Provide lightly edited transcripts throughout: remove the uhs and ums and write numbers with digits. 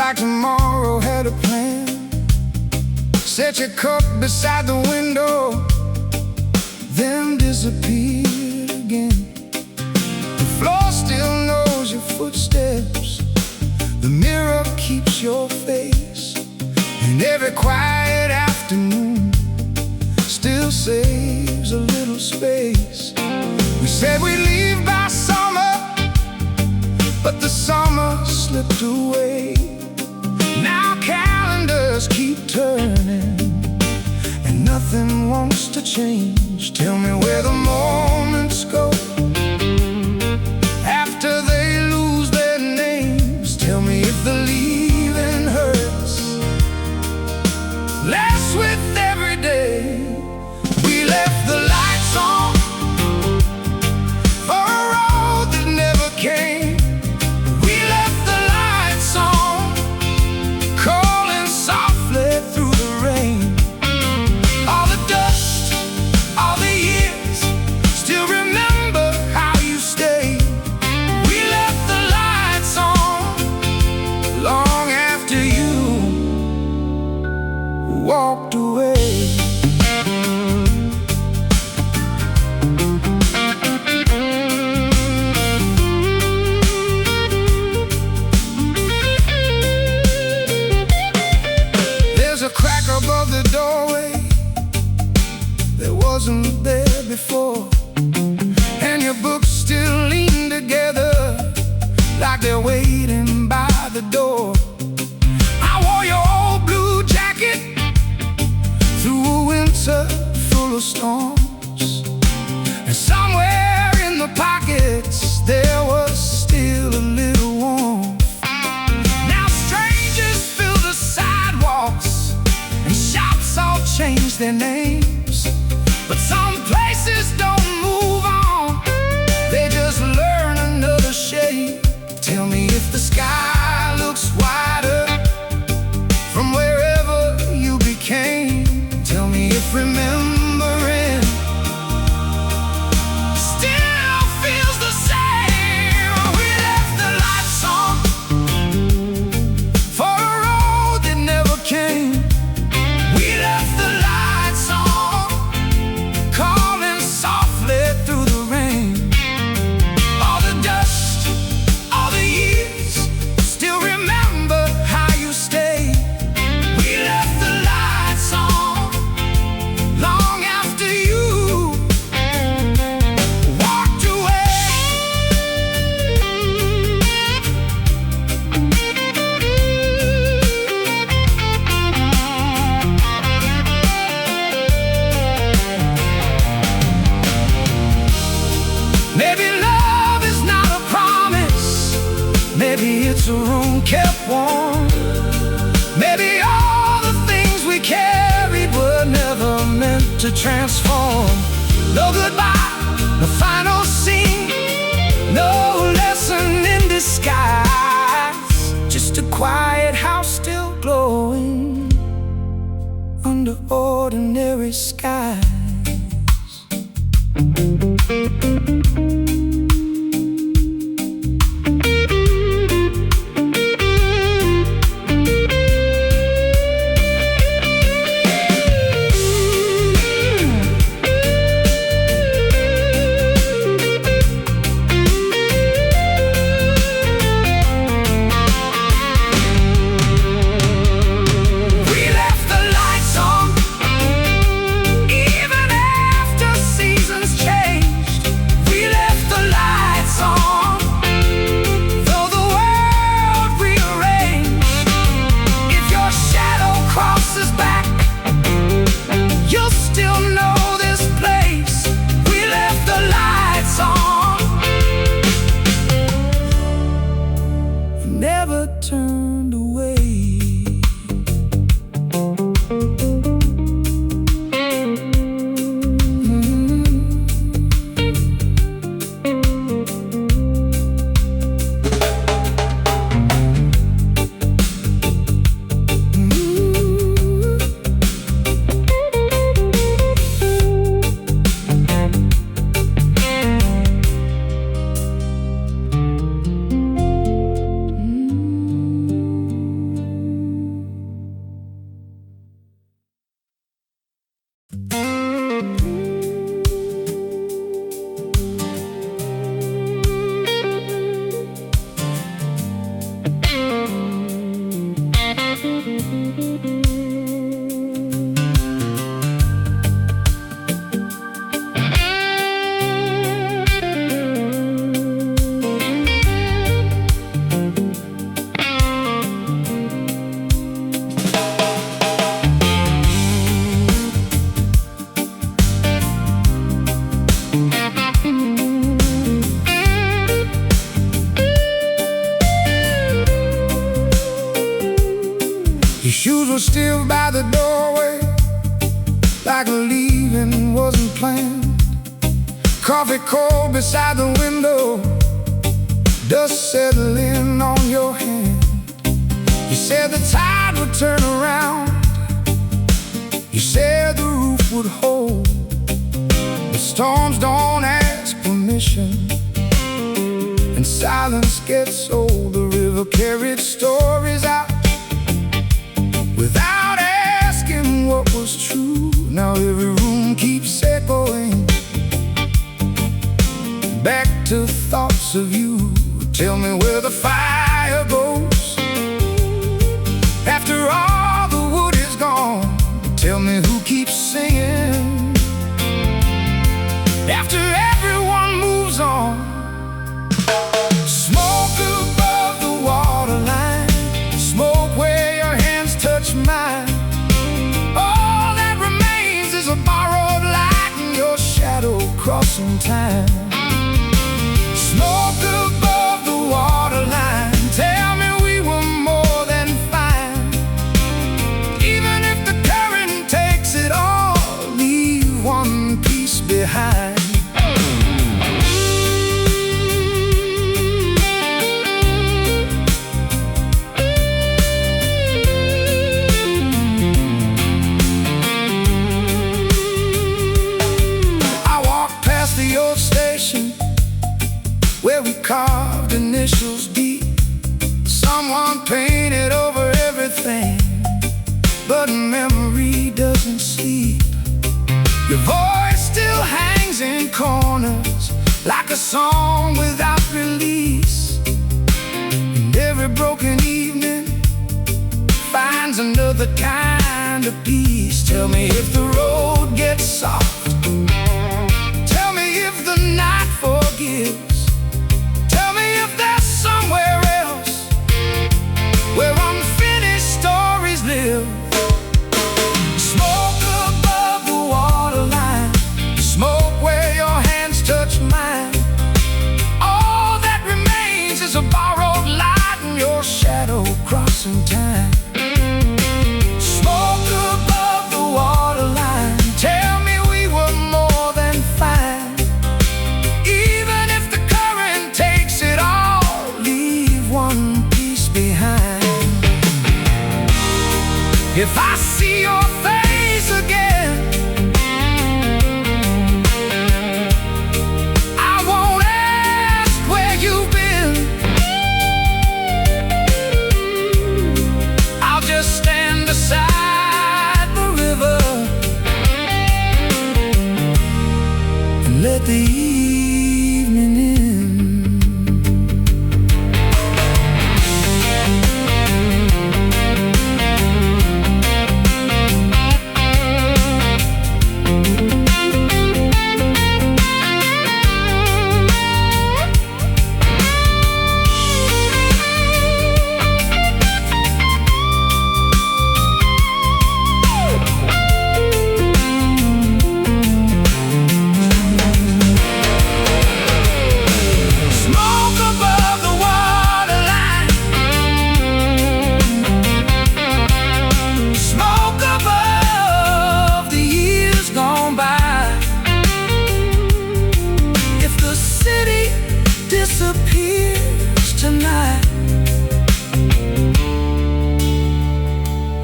like tomorrow had a plan. Set your cup beside the window, then disappeared again. The floor still knows your footsteps, the mirror keeps your face, and every quiet afternoon still saves a little space. We said we'd leave by summer, but the summer slipped away. Now calendars keep turning, and nothing wants to change. Tell me where the moments go after they lose their names. Tell me if the leaving hurts less with every day. We left the lights on for a road that never came. We left the lights on, calling softly through the rain. All the dust, all the years, still remember how you stayed. We left the lights on long after you walked away. There's a crack above the doorway that wasn't there before, and your books still lean together like they're waiting by the door. I wore your old blue jacket through a winter full of storms, and somewhere in the pockets there was still a little warmth. Now strangers fill the sidewalks, and shops all change their names, but some places don't move on, they just learn another shape. Tell me if the sky looks wider from wherever you became. Tell me if remembering still feels the same. We left the lights on for a road that never came. We left the lights on, calling softly through the rain. All the dust, all the years, still remember how you stayed. We left the lights on long after you walked away. Maybe love is not a promise, maybe it's a room kept warm. Maybe all the things we carried were never meant to transform. No goodbye, no final scene, no lesson in disguise, just a quiet house still glowing under ordinary skies. We left the lights on, even Your shoes were still by the doorway, like leaving wasn't planned. Coffee cold beside the window, dust settling on your hand. You said the tide would turn around, you said the roof would hold. The storms don't ask permission, and silence gets old. The river carried stories out without asking what was true. Now every room keeps echoing back to thoughts of you. Tell me where the fire goes after all the wood is gone. Tell me who keeps singing after everyone moves on. Smoke above the waterline, smoke where your hands touch mine. All that remains is a borrowed light and your shadow crossing time. Smoke above the waterline, tell me we were more than fine. Even if the current takes it all, leave one piece behind. The old station where we carved initials deep. Someone painted over everything, but memory doesn't sleep. Your voice still hangs in corners like a song without release. And every broken evening finds another kind of peace. Tell me if the road gets soft, if the night forgives. Tell me if there's somewhere else where unfinished stories live. Smoke above the waterline, smoke where your hands touch mine. All that remains is a borrowed light and your shadow crossing time. Smoke above the waterline, tell me we were more than fine. If I see your face again, I won't ask where you've been. I'll just stand beside the river and let the evening in.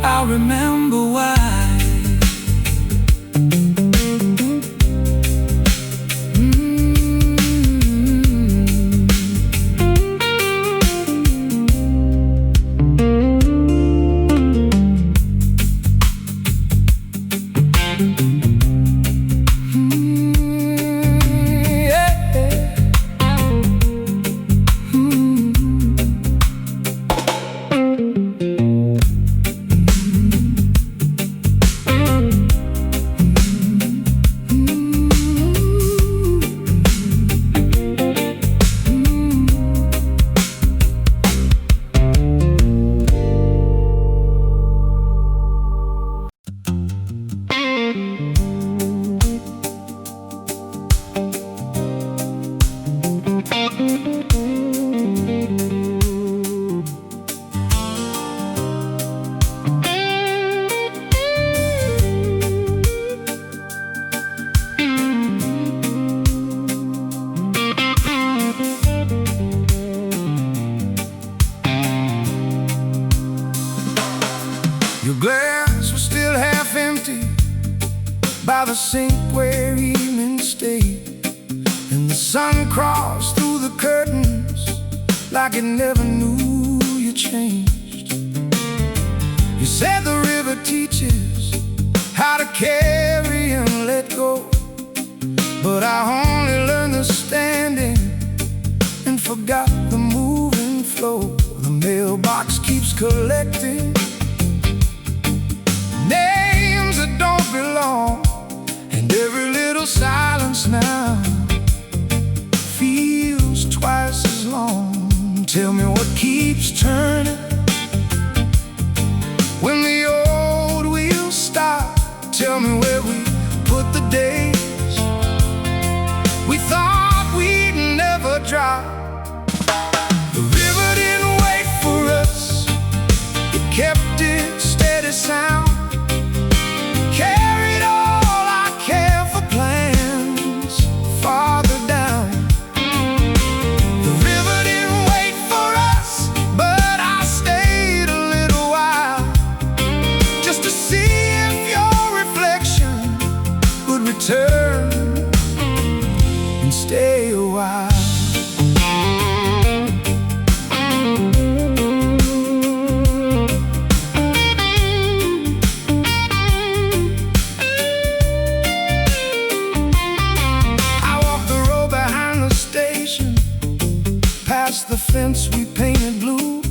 I'll remember why. Your glass was still half empty by the sink where evening stayed, and the sun crossed through the curtains like it never knew you changed. You said the river teaches how to carry and let go, but I only learned the standing and forgot the moving flow. The mailbox keeps collecting names that don't belong, and every little silence now feels twice as long. Tell me what keeps turning when the old wheels stop. Tell me where we put the days we thought we'd never drop. The river didn't wait for us, it kept its steady sound, carried all our careful plans farther down. The river didn't wait for us, but I stayed a little while just to see if your reflection would return and stay a while. The fence we painted blue.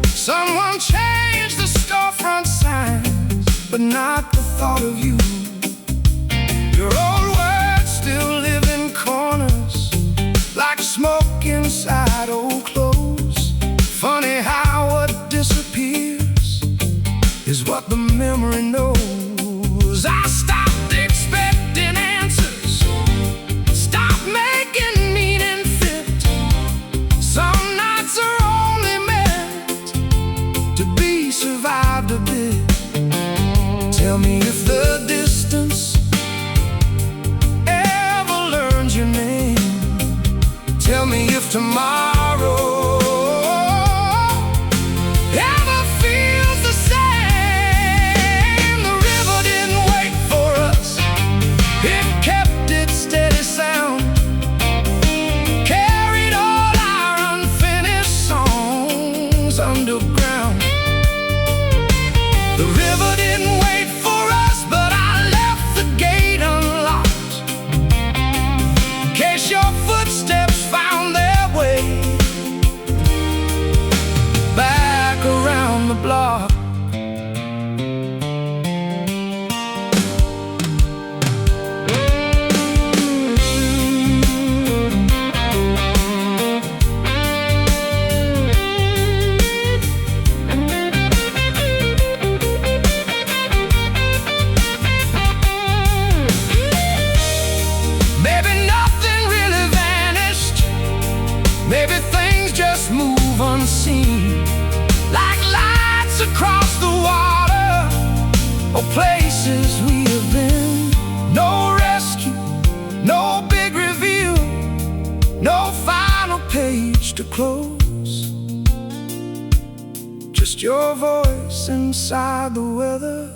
Someone changed the storefront signs, but not the thought of you. Your old words still live in corners like smoke inside old clothes. Funny how what disappears is what the memory knows. I stopped expecting answers, stopped making meaning fit. Some nights are only meant to be survived a bit. Tell me if the distance ever learns your name. Tell me if tomorrow ever feels the same. The river didn't wait for us, it kept its steady sound, carried all our unfinished songs underground. The river didn't wait for us, but I left the gate unlocked in case your footsteps found their way back around the block. Maybe nothing really vanished, maybe things just move unseen, like lights across the water or places we have been. No rescue, no big reveal, no final page to close, just your voice inside the weather,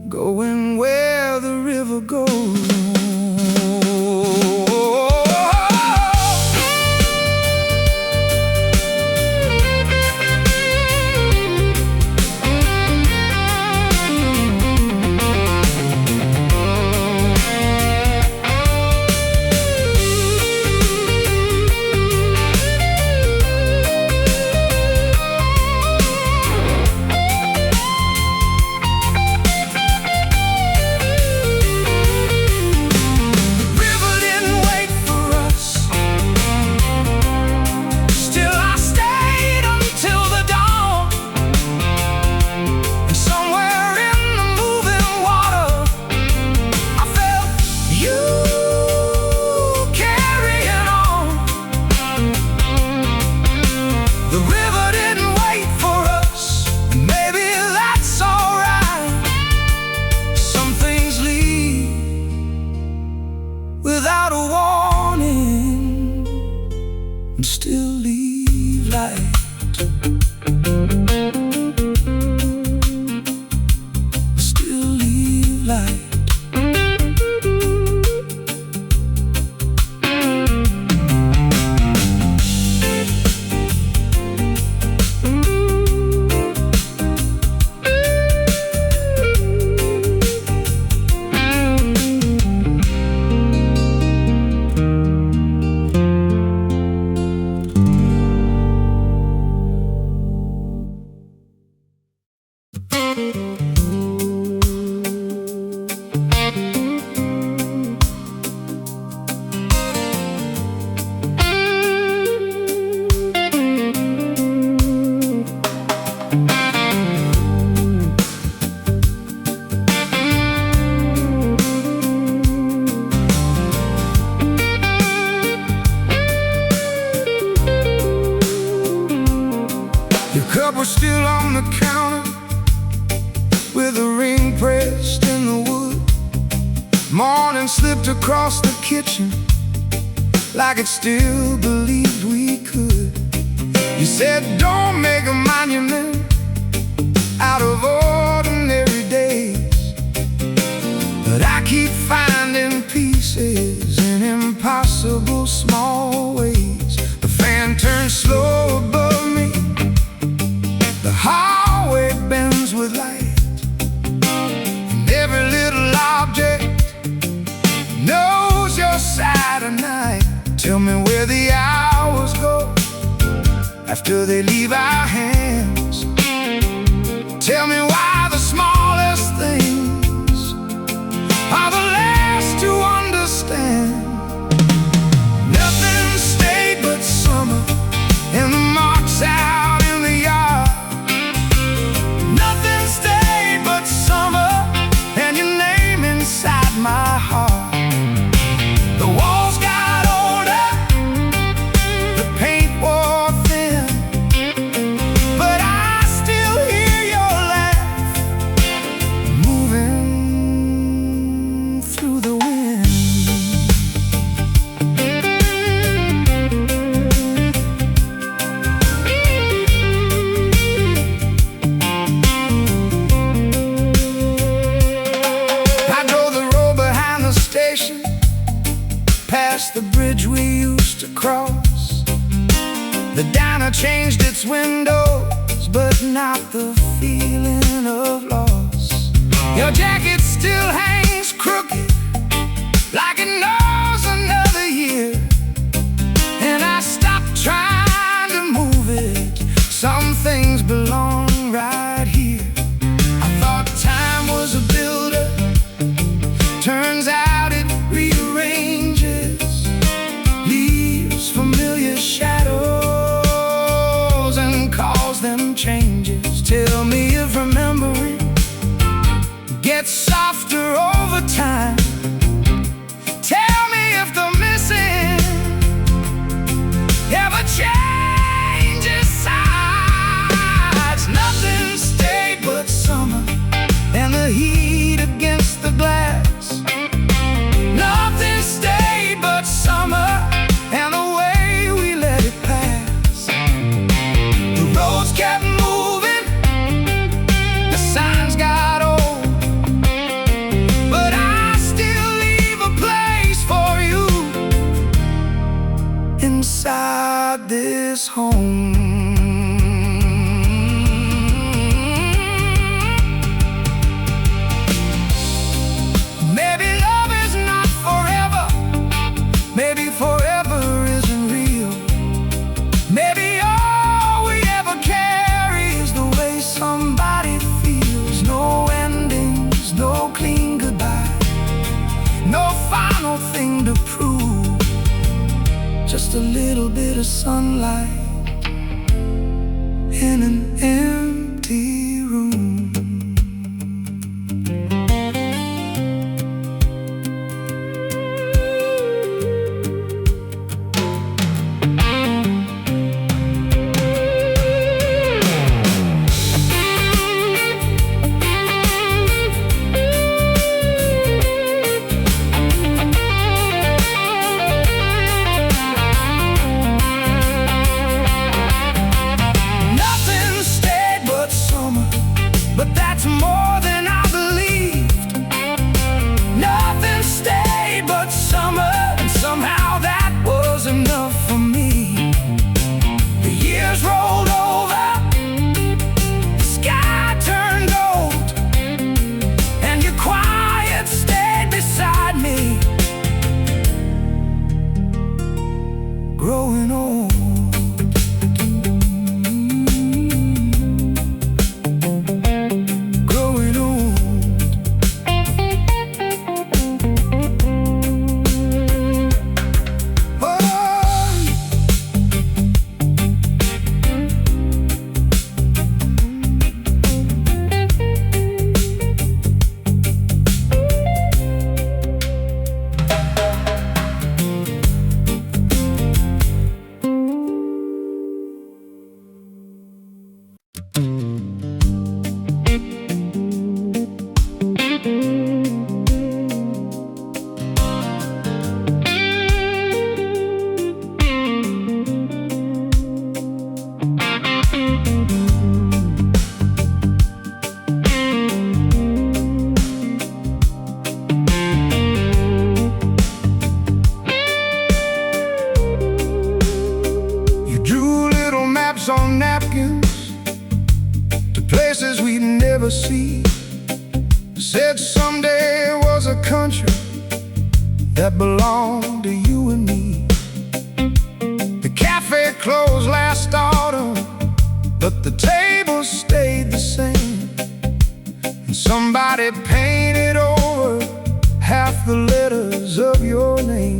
going where the river goes. Cup was still on the counter with a ring pressed in the wood. Morning slipped across the kitchen like it still believed we could. You said don't make a monument out of ordinary days, but I keep finding pieces in impossible small ways. The fan turns slow above me, the hallway bends with light, and every little object knows your side of night. Tell me where the hours go after they leave our hands. Tell me why the smallest things are the last to understand. Nothing stayed but summer and the marks out in the yard. Nothing stayed but summer and your name inside my heart. The walls got older, the paint wore thin, but I still hear your laugh moving through the wind. I drove the road behind the station, past the bridge we used to cross. The diner changed its windows, but not the feeling of loss. Your jacket still hangs crooked, like it knows another year, and I stopped trying to move it. Some things belong right here. I thought time was a builder, turns out it rearranges, leaves familiar shadows and calls them changes. Tell me if remembering gets softer over time. Tell me if the missing ever changes sides. Nothing stayed but summer and the heat against the glass. Nothing stayed but summer and the way we let it pass. The roads kept moving, the signs got old, but I still leave a place for you inside this home. Maybe love is not forever, maybe forever isn't real. Maybe all we ever carry is the way somebody feels. No endings, no clean goodbye, no final thing to prove, just a little bit of sunlight in an empty room. Nothing ever see. Said someday was a country that belonged to you and me. The cafe closed last autumn, but the table stayed the same. And somebody painted over half the letters of your name.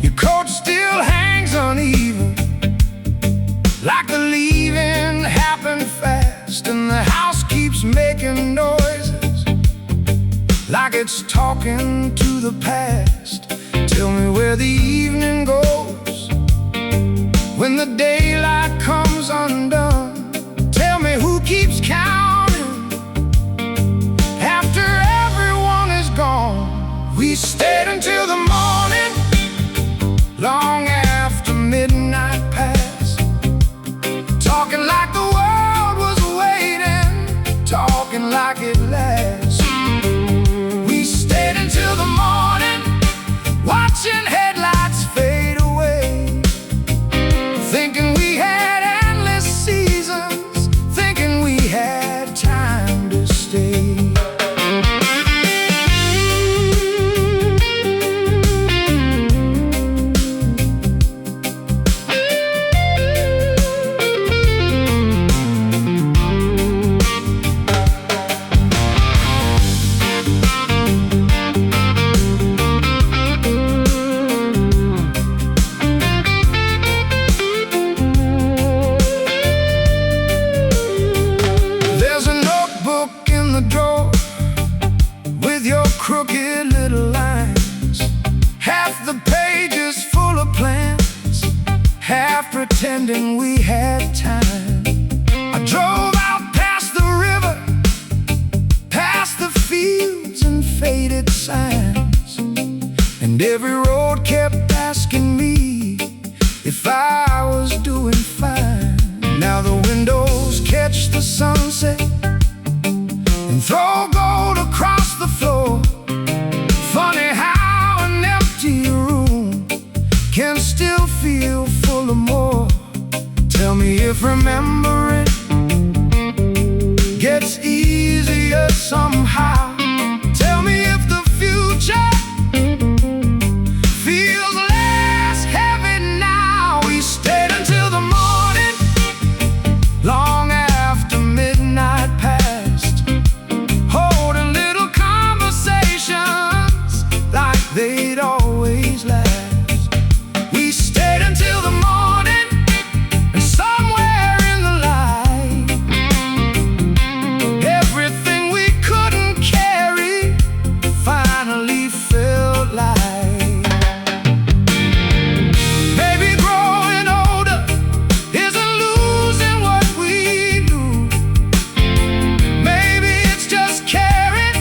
Your coat still hangs uneven, like the leaving happened fast. And the house keeps making noises, like it's talking to the past. Tell me where the evening goes when the daylight comes undone. Tell me who keeps counting after everyone is gone. We stayed until the morning, long after midnight passed, talking like the world was waiting, talking like it lasts. We stayed until the morning, watching headlights fade away, thinking we had endless seasons, thinking we had time to stay. Crooked little lines, half the pages full of plans, half pretending we had time. I drove out past the river, past the fields and faded signs, and every road kept asking me if I was doing fine. Now the windows catch the sunset and throw gold across the floor. Funny how an empty room can still feel full of more. Tell me if remembering gets easier somehow. Tell me if the future feels less heavy now. We stayed until the morning, long after midnight passed, holding little conversations like they'd always last. We stayed until the morning, and somewhere in the light, everything we couldn't carry finally felt light. Maybe growing older isn't losing what we knew. Maybe it's just carrying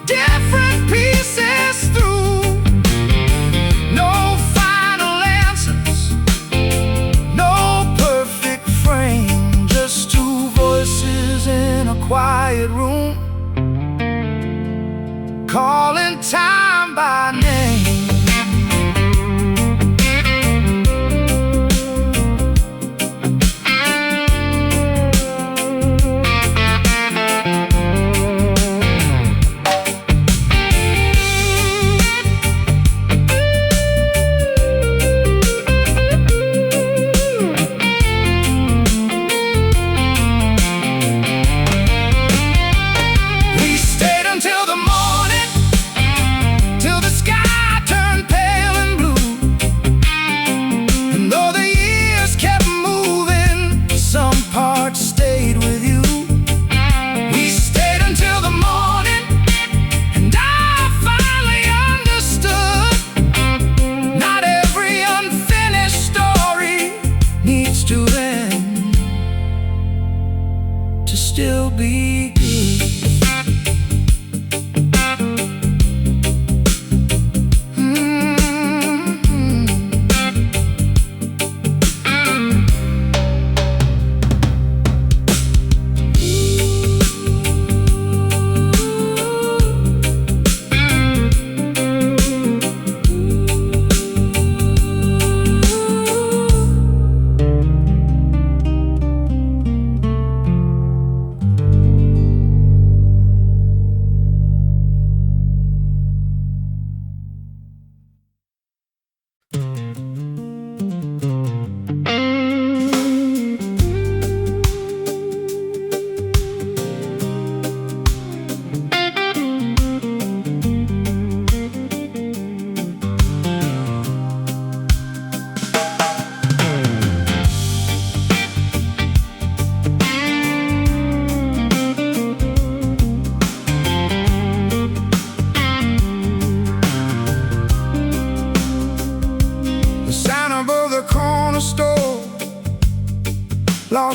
different pieces through. No final answers, no perfect frame, just two voices in a quiet room, calling time by name. We stayed until the morning, till the sky turned pale and blue. And though the years kept moving, some parts stayed with you. We stayed until the morning, and I finally understood not every unfinished story needs to end to still be good.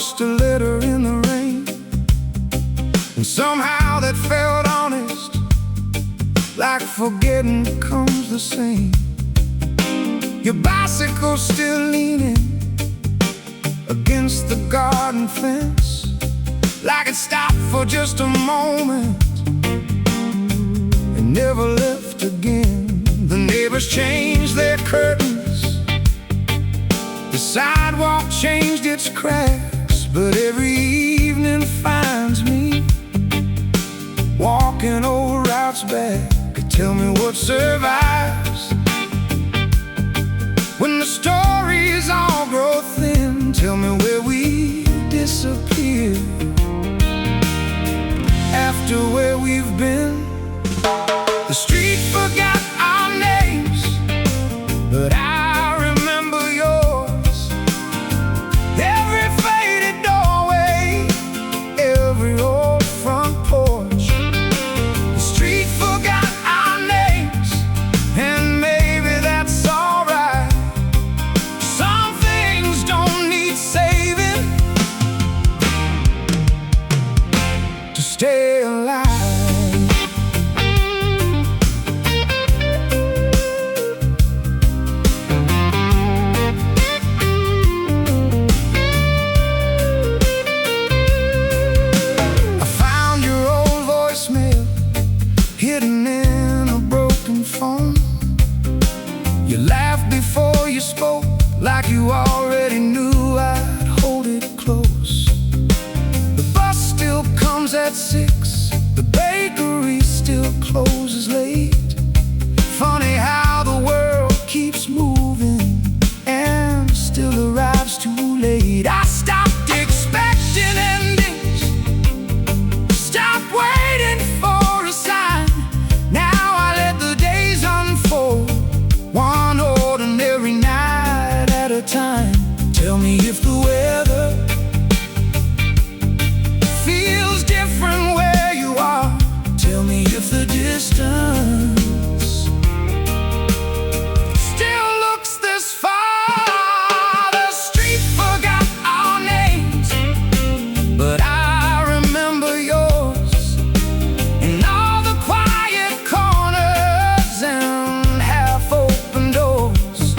lost a letter in the rain, and somehow that felt honest, like forgetting comes the same. Your bicycle's still leaning against the garden fence, like it stopped for just a moment and never left again. The neighbors changed their curtains, the sidewalk changed its cracks, but every evening finds me walking old routes back. Tell me what survives when the stories all grow thin. Tell me where we disappear after where we've been. The street forgot our names, but I remember yours. Every faded doorway, every old front porch. The street forgot our names, and maybe that's alright. Some things don't need saving to stay alive. Hidden in a broken phone. You laughed before you spoke, like you already knew I'd hold it close. The bus still comes at 6, the bakery still closes late. Funny how the world keeps moving and still arrives too late. I stopped expecting endings, stopped waiting for a sign. Now I let the days unfold, one ordinary night at a time. Tell me if the weather feels different where you are. Tell me if the distance still looks this far. The street forgot our names, but I remember yours, and all the quiet corners and half-open doors.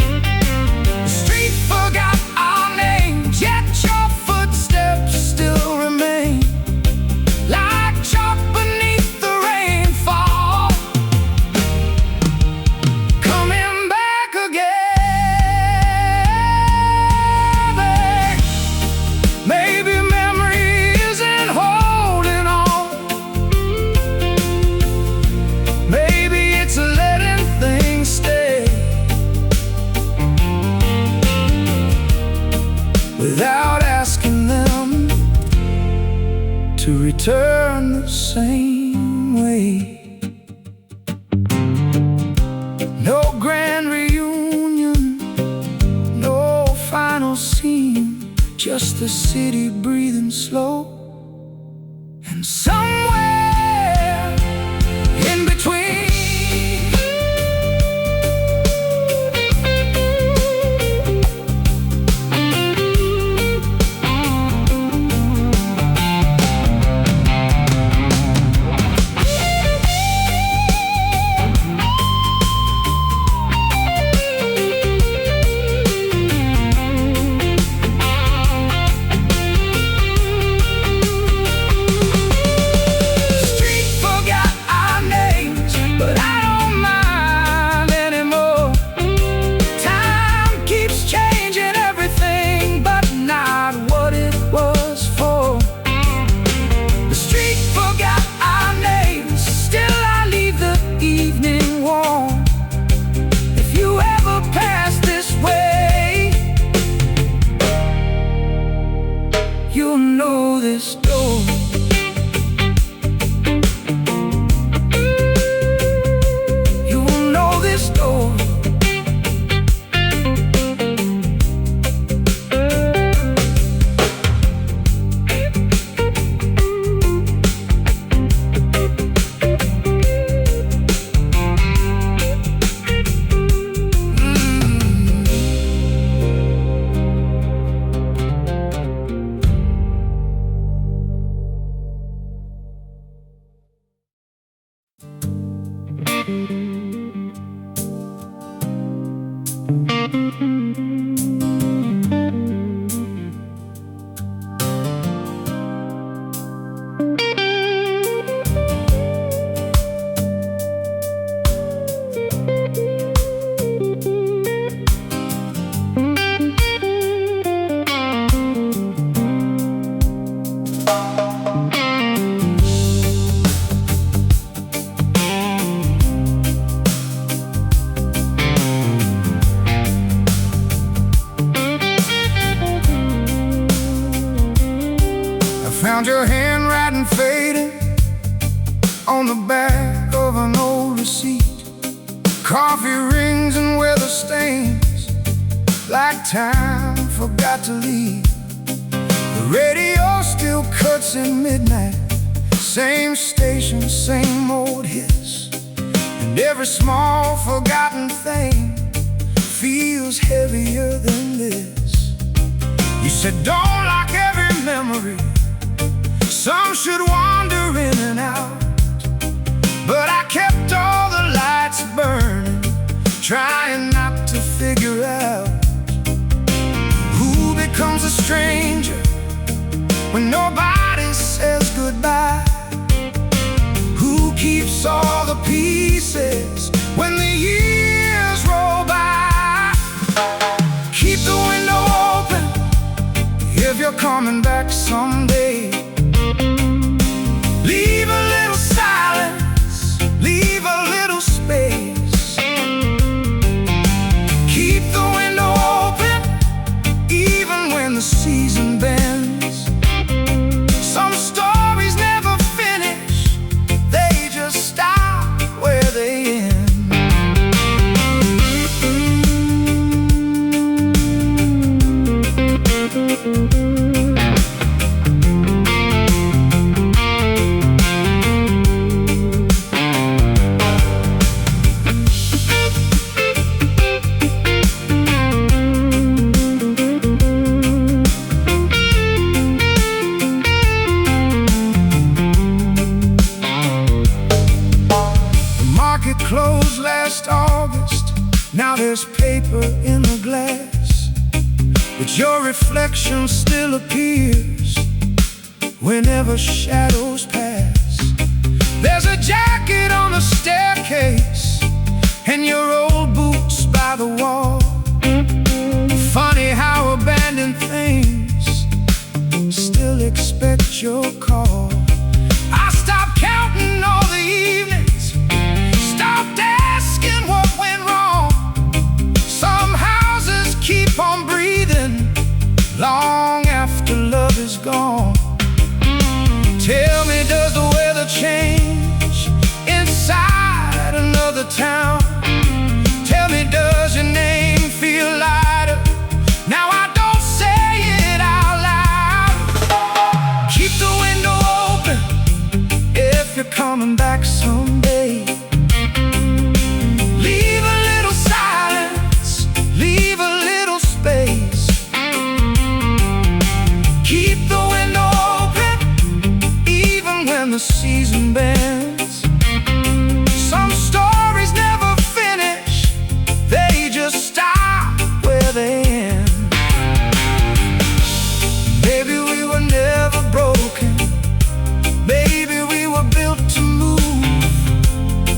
The street forgot our names, yet your footsteps still remain, like chalk beneath the rainfall, coming back again. Maybe memory isn't holding on, maybe it's letting things stay without asking them to return the same way. No grand reunion, no final scene, just the city breathing slow, and somewhere in between, street forgot our names, but I don't mind anymore. Time keeps changing everything, but not what it was for. The street forgot our names, still I leave the evening warm. If you ever pass this way, you'll know this door. You will know this door. Found your handwriting faded on the back of an old receipt. Coffee rings and weather stains, like time forgot to leave. The radio still cuts at midnight, same station, same old hits. And every small forgotten thing feels heavier than this. You said don't lock every memory, some should wander in and out. But I kept all the lights burning, trying not to figure out who becomes a stranger when nobody says goodbye. Who keeps all the pieces when the years roll by? Keep the window open if you're coming back someday. Leave a little silence, leave a little space. Keep the window open even when the season bends. Some stories never finish, they just stop where they end. Closed last August, now there's paper in the glass, but your reflection still appears whenever shadows pass. There's a jacket on the staircase and your old boots by the wall. Funny how abandoned things still expect your call. I stopped counting all the evenings, stopped asking what went wrong. Some houses keep on breathing long after love is gone. Tell me, does the weather change inside another town? Tell me, does your name feel lighter now I don't say it out loud? Keep the window open if you're coming back someday. Leave a little silence, leave a little space. Keep the window open even when the season bends. Some stories never finish, they just stop where they end. Maybe we were never broken, maybe we were built to move.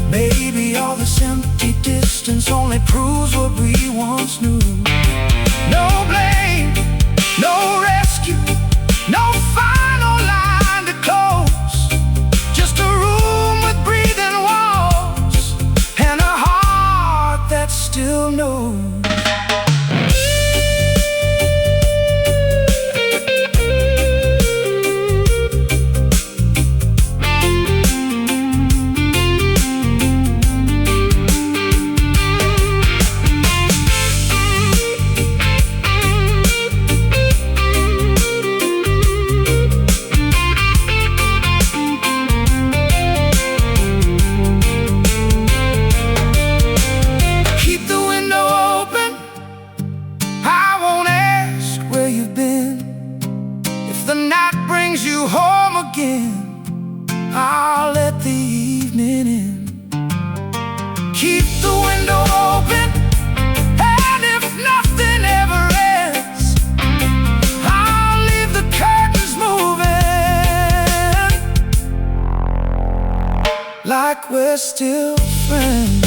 Maybe all this empty distance only proves what we once knew. No blame, no rescue, no final line to close. Just a room with breathing walls and a heart that still knows. I'll let the evening in. keep the window open, and if nothing ever ends, I'll leave the curtains moving, like we're still friends.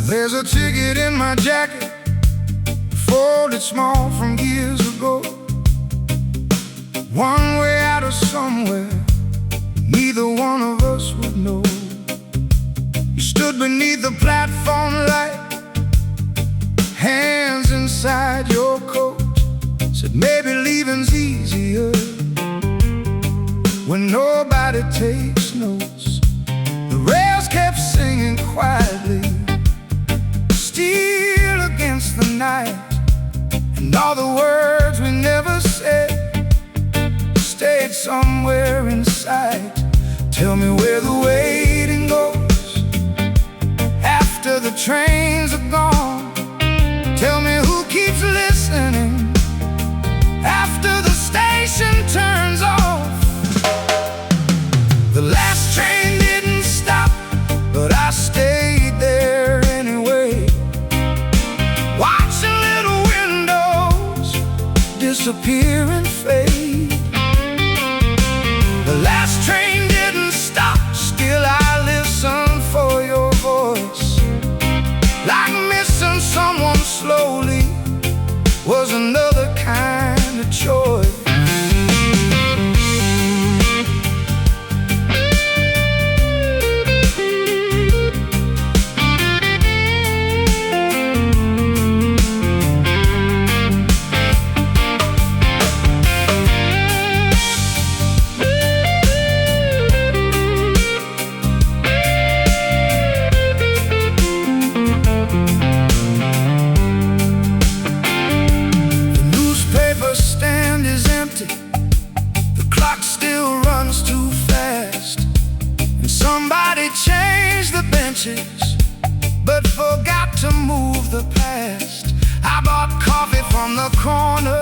There's a ticket in my jacket, folded small from years ago. One way out of somewhere, neither one of us would know. You stood beneath the platform light, hands inside your coat. Said maybe leaving's easier when nobody takes notes. The rails kept singing quietly, steel against the night, and all the words we never said stayed somewhere inside. Tell me where the waiting goes after the trains are gone. Tell me who keeps listening after the station turns off. The last train didn't stop, but I stayed there anyway, watching little windows disappear and fade. The last train didn't stop, still I listen for your voice, like missing someone slowly was another kind of choice. But forgot to move the past. I bought coffee from the corner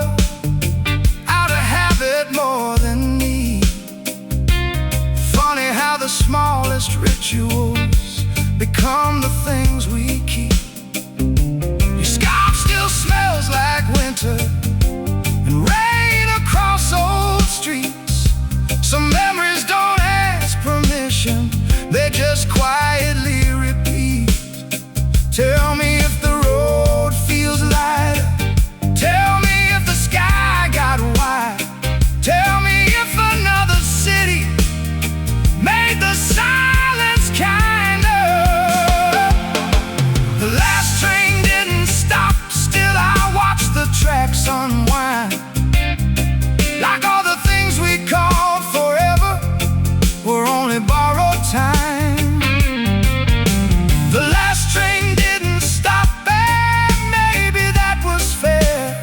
out of habit more than need. Funny how the smallest rituals become the things we keep. Your scarf still smells like winter and rain across old streets. Some memories don't ask permission, they just quietly repeat. Tell me if the road feels lighter, tell me if the sky got wide, tell me if another city made the silence kinder. The last train didn't stop, still I watch the tracks unwind, like all the things we called forever were only borrowed time. The last train didn't stop, and maybe that was fair.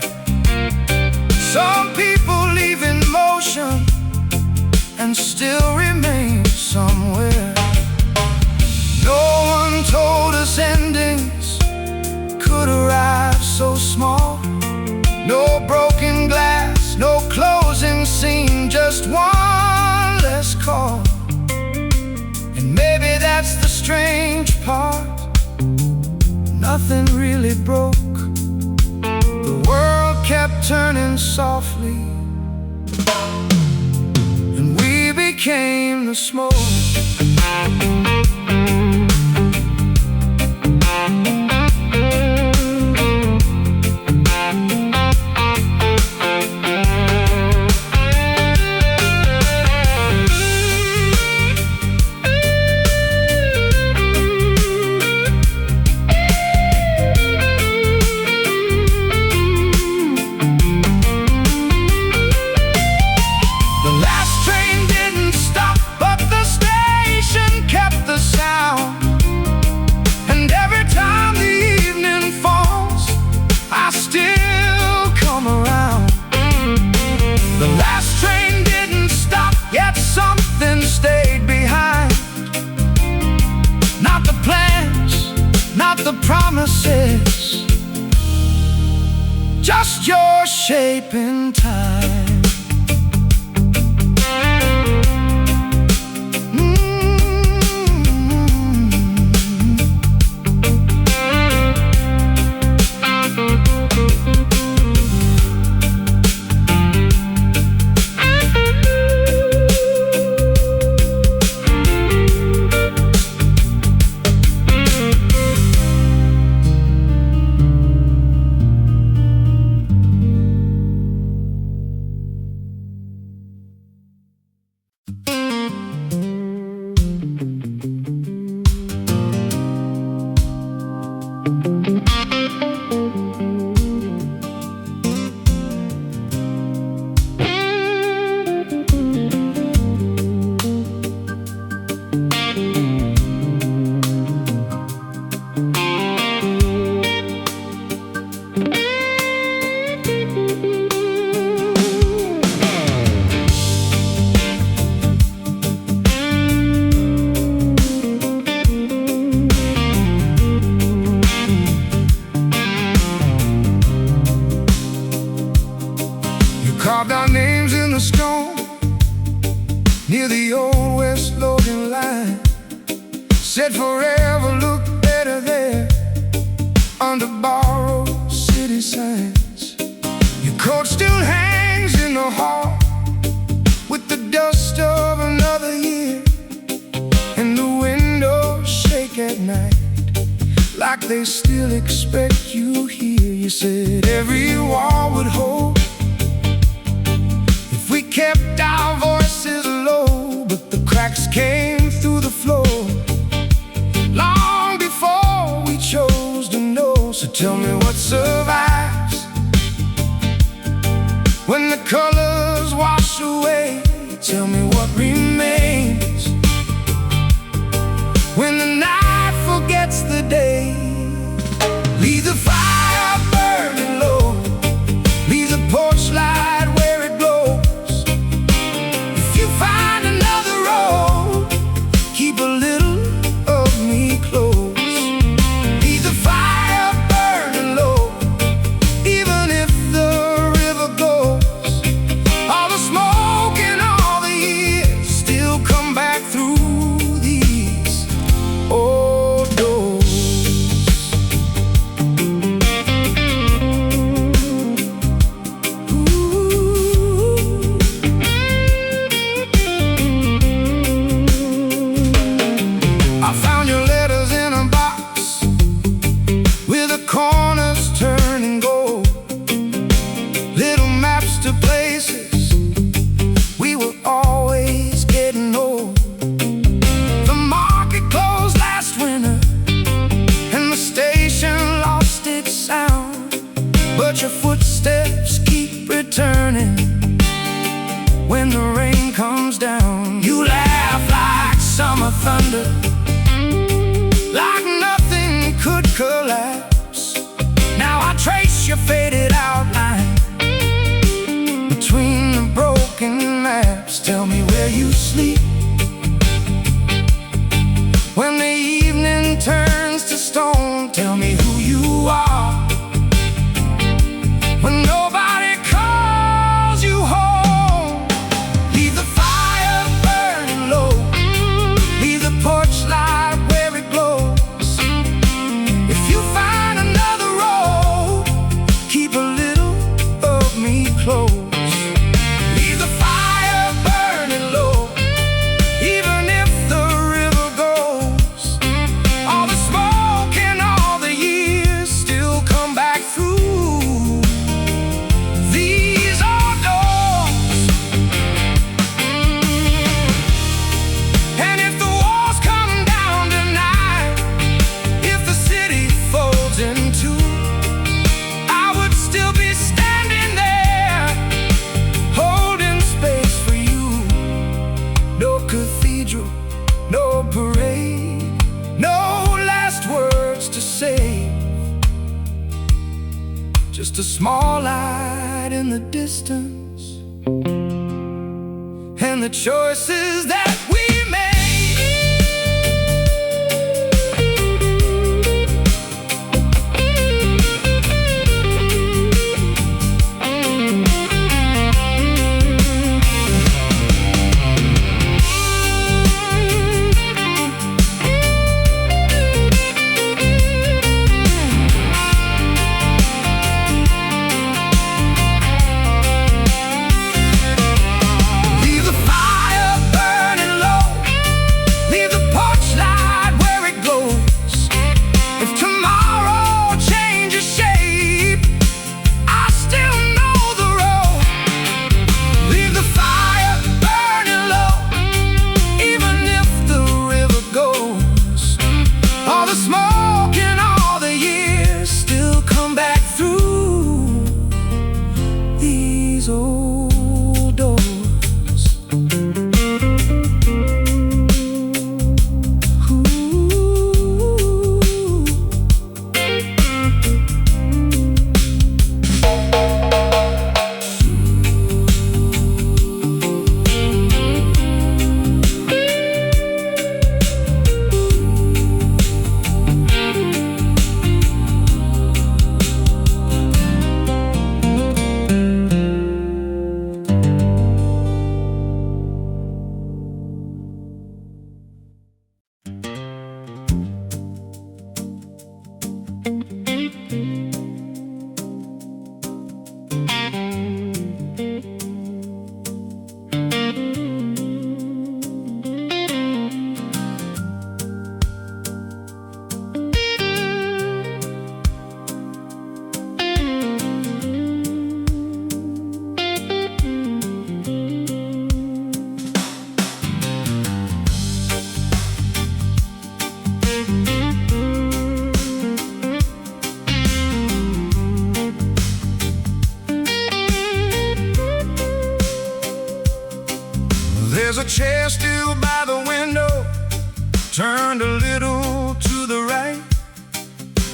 Some people leave in motion and still remain somewhere. No one told us endings could arrive so small. No broken glass, no closing scene, just one less call. And maybe that's the strange part, nothing really broke. The world kept turning softly, and we became the smoke. the promises, just your shape in time. Carved our names in the stone near the old West Logan line. Said forever look better there under borrowed city signs. Your coat still hangs in the hall with the dust of another year, and the windows shake at night like they still expect you here. You said every wall would hold if we kept our voices low, but the cracks came through the floor long before we chose to know. So tell me what survives when the colors wash away. Tell me what remains when the night forgets the day. Leave the fire burning low, leave the porch light where it glows. If you find another road, keep a little of me close. Leave the fire burning low, even if the river goes. All the smoke and all the years still come back through these old doors. I found your letters in a box with the corners turning gold. Little maps to places we were always getting old. The market closed last winter and the station lost its sound, but your footsteps keep returning when the rain comes down. You laugh like summer thunder, like nothing could collapse. Now I trace your faded outline between the broken maps. Tell me where you sleep when the evening turns to stone. Tell me who you are when nobody calls you home. Leave the fire burning low, leave the porch light where it glows. If you find another road, keep a little of me close. Leave the fire burning low, even if the river goes. All the smoke and all the years still come back through these old doors. And if the walls come down tonight, if the city folds in two, I would still be standing there, holding space for you. No cathedral, no parade, no last words to say, just a small light in the distance and the choices that we made.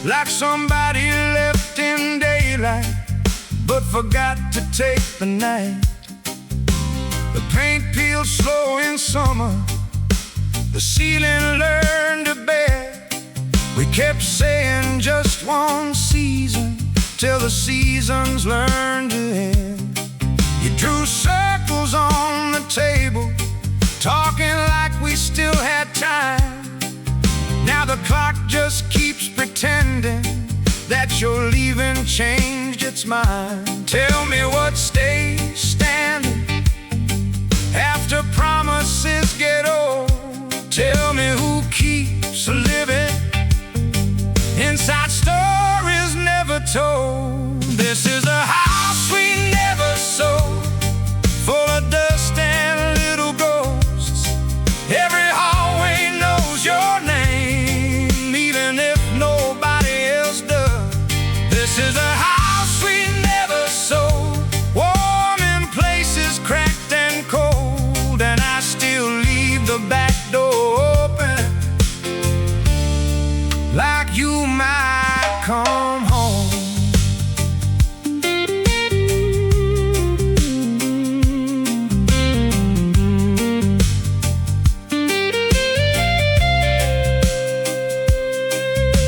like somebody left in daylight but forgot to take the night. The paint peeled slow in summer, the ceiling learned to bear. We kept saying just one season till the seasons learned to end. You drew circles on the table, talking like we still had time. Now the clock just keeps pretending that your leaving changed its mind. Tell me what stays standing after promises get old. Tell me who keeps living inside stories never told. This is a house we never sold, full of dust and little ghosts. Every hallway knows your name, even if nobody else does. This is a house we never sold, warm in places cracked and cold, and I still leave the back door open, like you might come home.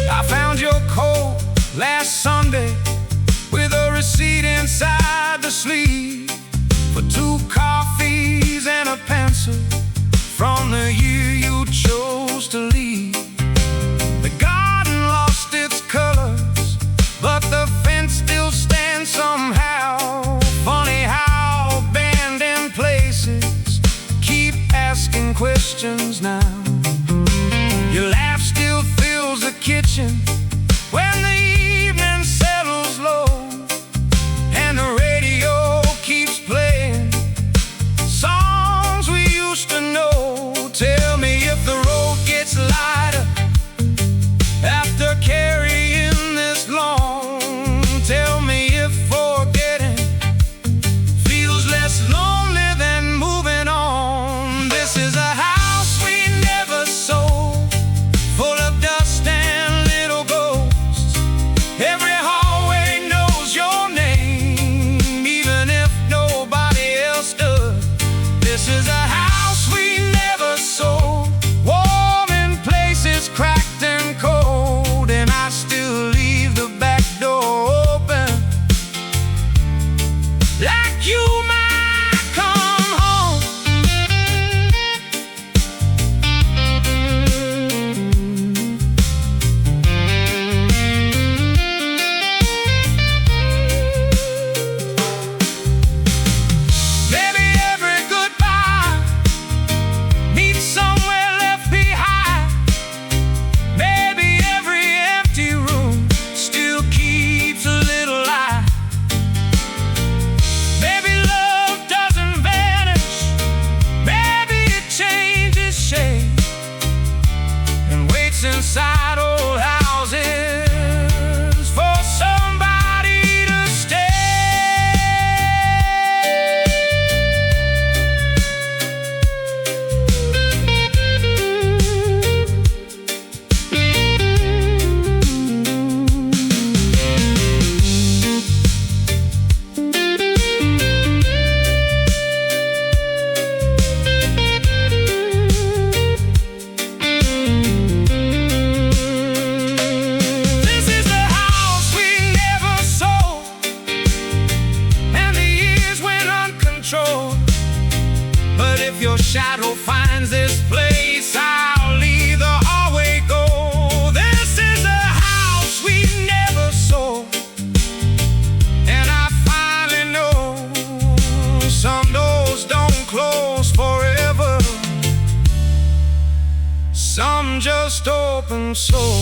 I found your coat last Sunday with a receipt inside the sleeve for 2 coffees and a pencil from the year you chose to leave. The garden lost its colors, but the fence still stands somehow. Funny how abandoned places keep asking questions now. Your laugh still fills the kitchen when the evening settles low, and the radio keeps playing songs we used to know. Tell me if the road gets lighter after carrying this long. Tell me if forgetting feels less lonely than moving on. This is a house we never sold, full of dust and little ghosts. Every hallway knows your name, even if nobody else does. This is a house we never sold, warm in places cracked and cold, and I still leave the back door open, like you might come home. Maybe every goodbye meets somewhere left behind. Maybe every empty room still keeps a little light. Maybe love doesn't vanish, maybe it changes shape and waits inside old houses for somebody to This is the house we never sold, and the years went uncontrolled. But if your shadow finds this place, I'll leave the hallway go. This is a house we never sold, and I finally know some doors don't close forever, some just open so.